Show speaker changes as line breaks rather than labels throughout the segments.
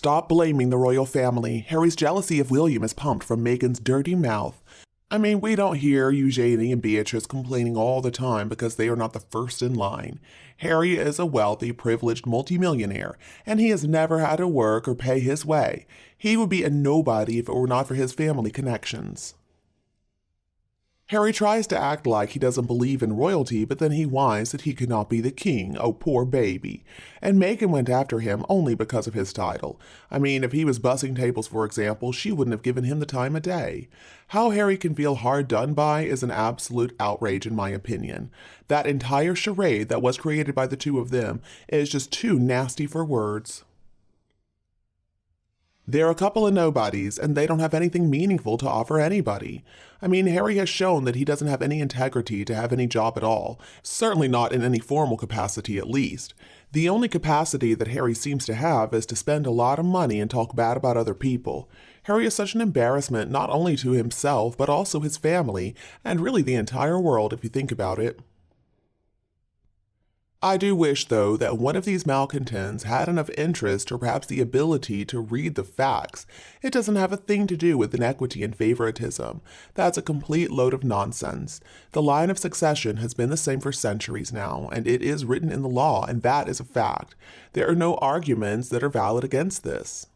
Stop blaming the royal family. Harry's jealousy of William is pumped from Meghan's dirty mouth. I mean, we don't hear Eugenie and Beatrice complaining all the time because they are not the first in line. Harry is a wealthy, privileged multimillionaire, and he has never had to work or pay his way. He would be a nobody if it were not for his family connections. Harry tries to act like he doesn't believe in royalty, but then he whines that he could not be the king. Oh, poor baby. And Meghan went after him only because of his title. I mean, if he was bussing tables, for example, she wouldn't have given him the time of day. How Harry can feel hard done by is an absolute outrage in my opinion. That entire charade that was created by the two of them is just too nasty for words. They're a couple of nobodies, and they don't have anything meaningful to offer anybody. I mean, Harry has shown that he doesn't have any integrity to have any job at all, certainly not in any formal capacity at least. The only capacity that Harry seems to have is to spend a lot of money and talk bad about other people. Harry is such an embarrassment not only to himself, but also his family, and really the entire world if you think about it. I do wish, though, that one of these malcontents had enough interest or perhaps the ability to read the facts. It doesn't have a thing to do with inequity and favoritism. That's a complete load of nonsense. The line of succession has been the same for centuries now, and it is written in the law, and that is a fact. There are no arguments that are valid against this.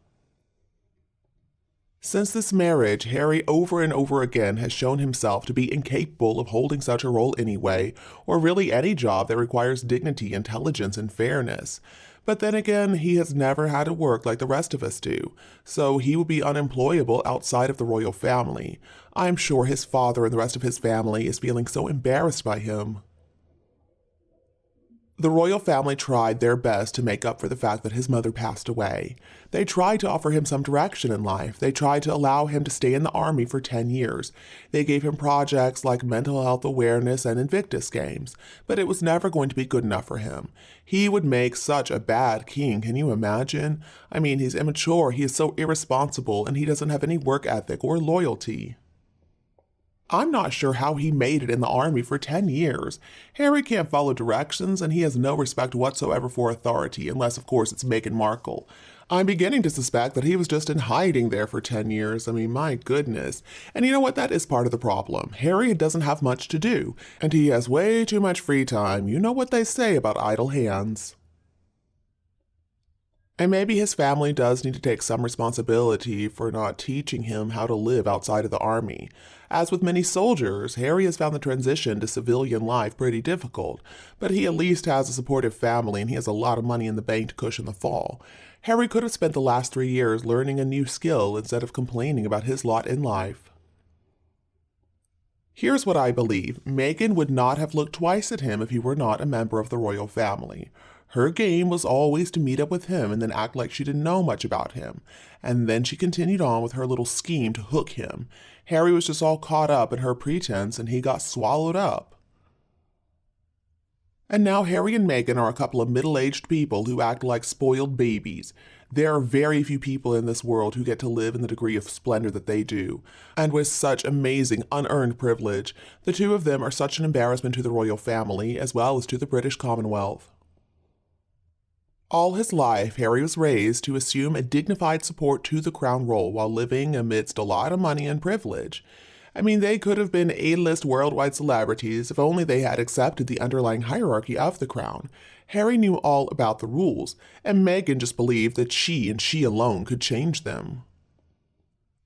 Since this marriage, Harry over and over again has shown himself to be incapable of holding such a role anyway, or really any job that requires dignity, intelligence, and fairness. But then again, he has never had to work like the rest of us do, so he would be unemployable outside of the royal family. I'm sure his father and the rest of his family is feeling so embarrassed by him. The royal family tried their best to make up for the fact that his mother passed away. They tried to offer him some direction in life. They tried to allow him to stay in the army for 10 years. They gave him projects like mental health awareness and Invictus games, but it was never going to be good enough for him. He would make such a bad king, can you imagine? I mean, he's immature, he is so irresponsible, and he doesn't have any work ethic or loyalty. I'm not sure how he made it in the army for 10 years. Harry can't follow directions, and he has no respect whatsoever for authority, unless, of course, it's Meghan Markle. I'm beginning to suspect that he was just in hiding there for 10 years. I mean, my goodness. And you know what? That is part of the problem. Harry doesn't have much to do, and he has way too much free time. You know what they say about idle hands. And maybe his family does need to take some responsibility for not teaching him how to live outside of the army. As with many soldiers, Harry has found the transition to civilian life pretty difficult, but he at least has a supportive family and he has a lot of money in the bank to cushion the fall. Harry could have spent the last 3 years learning a new skill instead of complaining about his lot in life. Here's what I believe. Meghan would not have looked twice at him if he were not a member of the royal family. Her game was always to meet up with him and then act like she didn't know much about him. And then she continued on with her little scheme to hook him. Harry was just all caught up in her pretense and he got swallowed up. And now Harry and Meghan are a couple of middle-aged people who act like spoiled babies. There are very few people in this world who get to live in the degree of splendor that they do, and with such amazing unearned privilege. The two of them are such an embarrassment to the royal family as well as to the British Commonwealth. All his life, Harry was raised to assume a dignified support to the crown role while living amidst a lot of money and privilege. I mean, they could have been A-list worldwide celebrities if only they had accepted the underlying hierarchy of the crown. Harry knew all about the rules, and Meghan just believed that she and she alone could change them.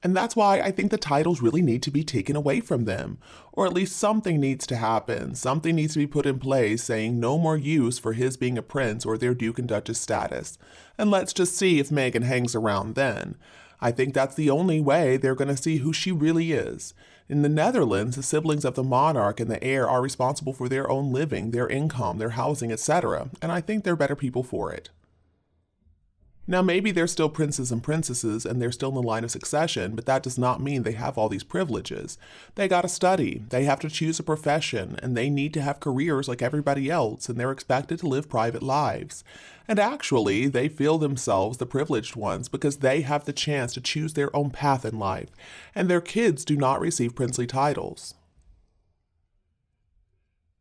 And that's why I think the titles really need to be taken away from them. Or at least something needs to happen. Something needs to be put in place saying no more use for his being a prince or their Duke and Duchess status. And let's just see if Meghan hangs around then. I think that's the only way they're going to see who she really is. In the Netherlands, the siblings of the monarch and the heir are responsible for their own living, their income, their housing, etc. And I think they're better people for it. Now, maybe they're still princes and princesses and they're still in the line of succession, but that does not mean they have all these privileges. They gotta study, they have to choose a profession, and they need to have careers like everybody else, and they're expected to live private lives. And actually, they feel themselves the privileged ones because they have the chance to choose their own path in life, and their kids do not receive princely titles.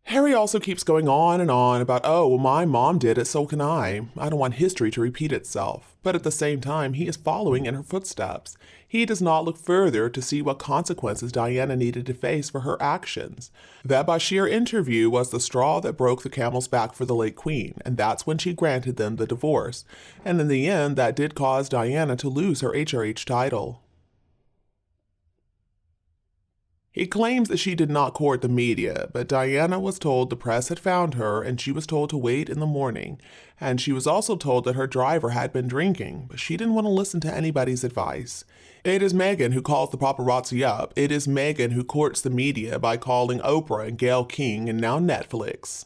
Harry also keeps going on and on about, oh, well, my mom did it, so can I. I don't want history to repeat itself. But at the same time, he is following in her footsteps. He does not look further to see what consequences Diana needed to face for her actions. That Bashir interview was the straw that broke the camel's back for the late queen, and that's when she granted them the divorce. And in the end, that did cause Diana to lose her HRH title. He claims that she did not court the media, but Diana was told the press had found her and she was told to wait in the morning. And she was also told that her driver had been drinking, but she didn't want to listen to anybody's advice. It is Meghan who calls the paparazzi up. It is Meghan who courts the media by calling Oprah and Gayle King and now Netflix.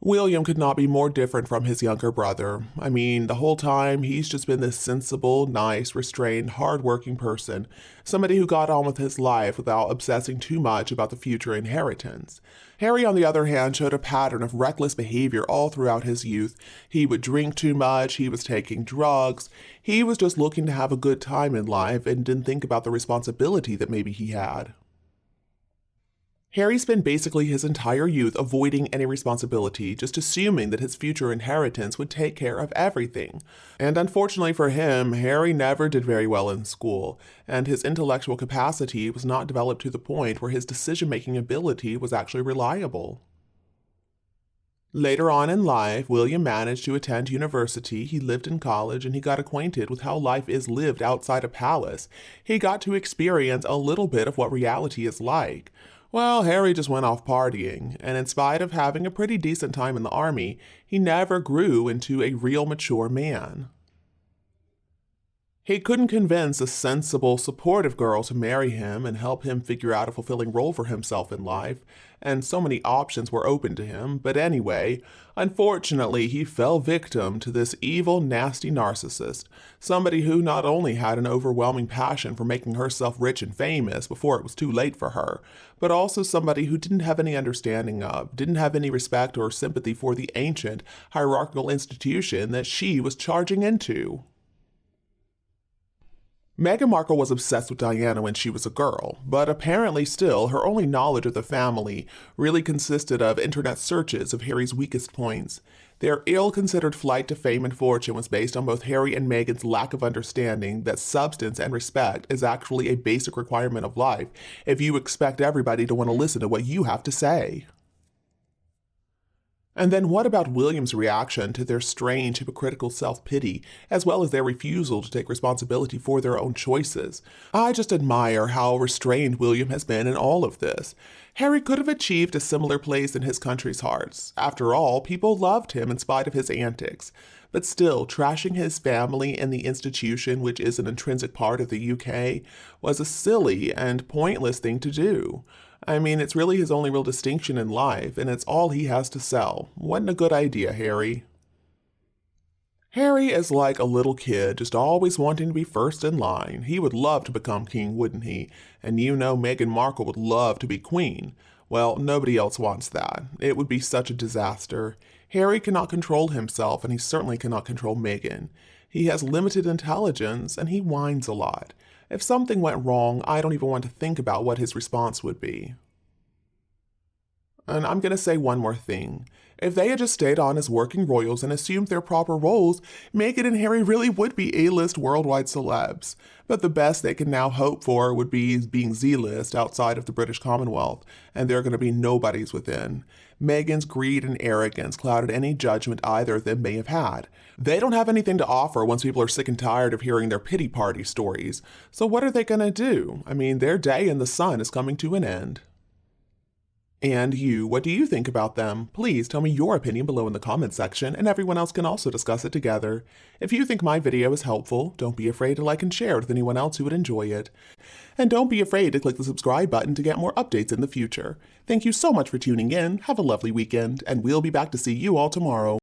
William could not be more different from his younger brother. I mean, the whole time he's just been this sensible, nice, restrained, hard-working person, somebody who got on with his life without obsessing too much about the future inheritance. Harry, on the other hand, showed a pattern of reckless behavior all throughout his youth. He would drink too much, he was taking drugs, he was just looking to have a good time in life and didn't think about the responsibility that maybe he had. Harry spent basically his entire youth avoiding any responsibility, just assuming that his future inheritance would take care of everything. And unfortunately for him, Harry never did very well in school, and his intellectual capacity was not developed to the point where his decision-making ability was actually reliable. Later on in life, William managed to attend university, he lived in college, and he got acquainted with how life is lived outside a palace. He got to experience a little bit of what reality is like. Well, Harry just went off partying, and in spite of having a pretty decent time in the army, he never grew into a real mature man. He couldn't convince a sensible, supportive girl to marry him and help him figure out a fulfilling role for himself in life, and so many options were open to him, but anyway, unfortunately he fell victim to this evil, nasty narcissist, somebody who not only had an overwhelming passion for making herself rich and famous before it was too late for her, but also somebody who didn't have any understanding of, didn't have any respect or sympathy for the ancient, hierarchical institution that she was charging into. Meghan Markle was obsessed with Diana when she was a girl, but apparently still, her only knowledge of the family really consisted of internet searches of Harry's weakest points. Their ill-considered flight to fame and fortune was based on both Harry and Meghan's lack of understanding that substance and respect is actually a basic requirement of life if you expect everybody to want to listen to what you have to say. And then what about William's reaction to their strange hypocritical self-pity, as well as their refusal to take responsibility for their own choices? I just admire how restrained William has been in all of this. Harry could have achieved a similar place in his country's hearts. After all, people loved him in spite of his antics. But still, trashing his family and the institution, which is an intrinsic part of the UK, was a silly and pointless thing to do. I mean, it's really his only real distinction in life, and it's all he has to sell. Wasn't a good idea, Harry. Harry is like a little kid, just always wanting to be first in line. He would love to become king, wouldn't he? And you know Meghan Markle would love to be queen. Well, nobody else wants that. It would be such a disaster. Harry cannot control himself, and he certainly cannot control Meghan. He has limited intelligence, and he whines a lot. If something went wrong, I don't even want to think about what his response would be. And I'm going to say one more thing. If they had just stayed on as working royals and assumed their proper roles, Meghan and Harry really would be A-list worldwide celebs. But the best they can now hope for would be being Z-list outside of the British Commonwealth, and there are going to be nobodies within. Meghan's greed and arrogance clouded any judgment either of them may have had. They don't have anything to offer once people are sick and tired of hearing their pity party stories. So what are they going to do? I mean, their day in the sun is coming to an end. And you, what do you think about them? Please tell me your opinion below in the comments section, and everyone else can also discuss it together. If you think my video is helpful, don't be afraid to like and share it with anyone else who would enjoy it. And don't be afraid to click the subscribe button to get more updates in the future. Thank you so much for tuning in, have a lovely weekend, and we'll be back to see you all tomorrow.